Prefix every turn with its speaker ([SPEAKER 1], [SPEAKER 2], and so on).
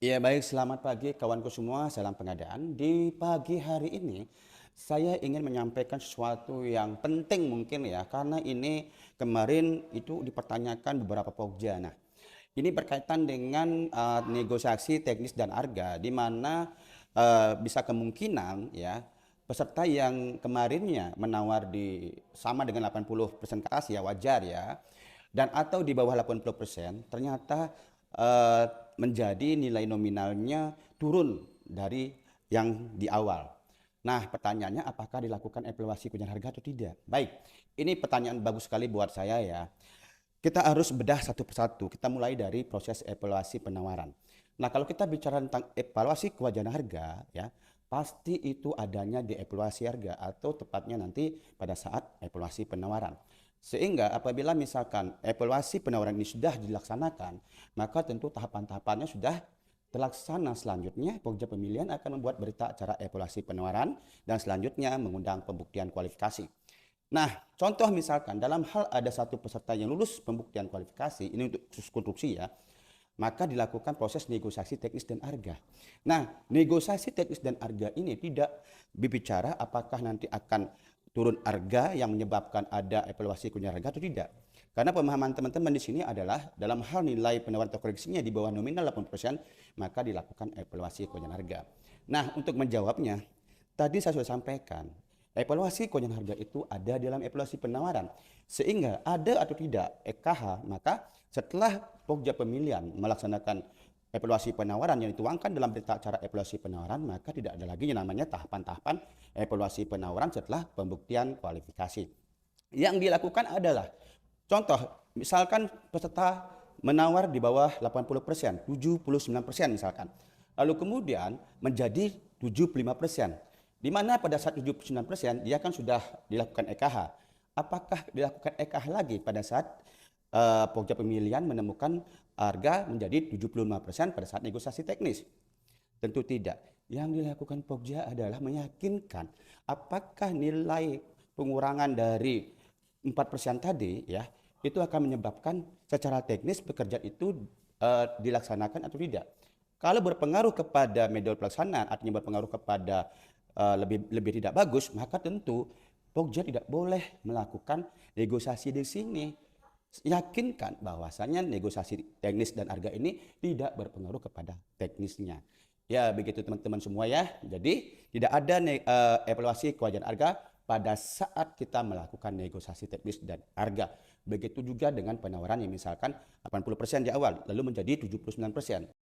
[SPEAKER 1] Ya baik, selamat pagi kawanku semua, salam pengadaan. Di pagi hari ini, saya ingin menyampaikan sesuatu yang penting mungkin ya, karena ini kemarin itu dipertanyakan beberapa pokja. Nah, ini berkaitan dengan negosiasi teknis dan harga, di mana bisa kemungkinan ya, peserta yang kemarinnya menawar di sama dengan 80% ke atas ya wajar ya, dan atau di bawah 80% ternyata eh, menjadi nilai nominalnya turun dari yang di awal. Nah, pertanyaannya apakah dilakukan evaluasi kunjungan harga atau tidak? Baik, ini pertanyaan bagus sekali buat saya ya. Kita harus bedah satu persatu. Kita mulai dari proses evaluasi penawaran. Nah, kalau kita bicara tentang evaluasi kewajaran harga, ya, pasti itu adanya di evaluasi harga atau tepatnya nanti pada saat evaluasi penawaran. Sehingga apabila misalkan evaluasi penawaran ini sudah dilaksanakan, maka tentu tahapan-tahapannya sudah terlaksana. Selanjutnya, Pokja Pemilihan akan membuat berita acara evaluasi penawaran dan selanjutnya mengundang pembuktian kualifikasi. Nah, contoh misalkan dalam hal ada satu peserta yang lulus pembuktian kualifikasi, ini untuk khusus konstruksi ya, maka dilakukan proses negosiasi teknis dan harga. Nah, negosiasi teknis dan harga ini tidak berbicara apakah nanti akan turun harga yang menyebabkan ada evaluasi kunjungan harga atau tidak. Karena pemahaman teman-teman di sini adalah dalam hal nilai penawaran atau koreksinya di bawah nominal 80%, maka dilakukan evaluasi kunjungan harga. Nah, untuk menjawabnya, tadi saya sudah sampaikan, evaluasi kunjungan harga itu ada dalam evaluasi penawaran. Sehingga ada atau tidak EKH, maka setelah Pokja Pemilihan melaksanakan evaluasi penawaran yang dituangkan dalam berita acara evaluasi penawaran, maka tidak ada lagi yang namanya tahapan-tahapan evaluasi penawaran setelah pembuktian kualifikasi. Yang dilakukan adalah contoh, misalkan peserta menawar di bawah 80%, 79% misalkan. Lalu kemudian menjadi 75%. Di mana pada saat 79% dia kan sudah dilakukan EKH. Apakah dilakukan EKH lagi pada saat Pokja Pemilihan menemukan harga menjadi 75% pada saat negosiasi teknis? Tentu tidak. Yang dilakukan Pokja adalah meyakinkan apakah nilai pengurangan dari 4% tadi ya itu akan menyebabkan secara teknis pekerjaan itu dilaksanakan atau tidak. Kalau berpengaruh kepada metode pelaksanaan, artinya berpengaruh kepada lebih tidak bagus, maka tentu Pokja tidak boleh melakukan negosiasi di sini. Yakinkan bahwasanya negosiasi teknis dan harga ini tidak berpengaruh kepada teknisnya. Ya, begitu teman-teman semua ya. Jadi, tidak ada evaluasi kewajaran harga pada saat kita melakukan negosiasi teknis dan harga. Begitu juga dengan penawaran yang misalkan 80% di awal, lalu menjadi 79%.